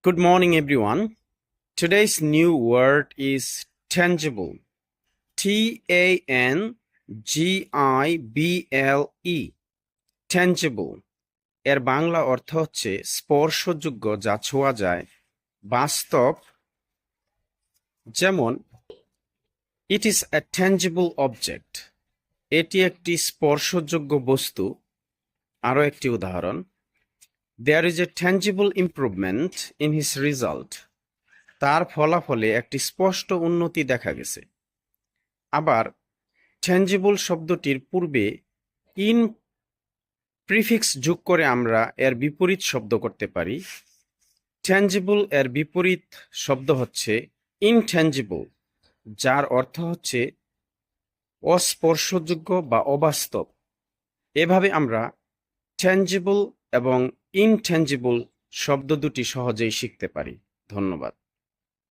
Good morning, everyone. Today's new word is tangible. Tangible. Tangible. এর বাংলা অর্থ হচ্ছে স্পর্শযোগ্য, যা ছোঁয়া যায়, বাস্তব। যেমন, it is a tangible object. এটি একটি স্পর্শযোগ্য বস্তু। আরও একটি উদাহরণ, there is a tangible improvement in his result. তার ফলাফলে একটি স্পষ্ট উন্নতি দেখা গেছে। আবার ট্যাঞ্জিবল শব্দটির পূর্বে ইন প্রিফিক্স যোগ করে আমরা এর বিপরীত শব্দ করতে পারি। ট্যাঞ্জিবল এর বিপরীত শব্দ হচ্ছে ইনট্যাঞ্জিবল, যার অর্থ হচ্ছে অস্পর্শযোগ্য বা অবাস্তব। এভাবে আমরা ট্যাঞ্জিবল এবং ইনট্যাঞ্জিবল শব্দ দুটি সহজেই শিখতে পারি। ধন্যবাদ।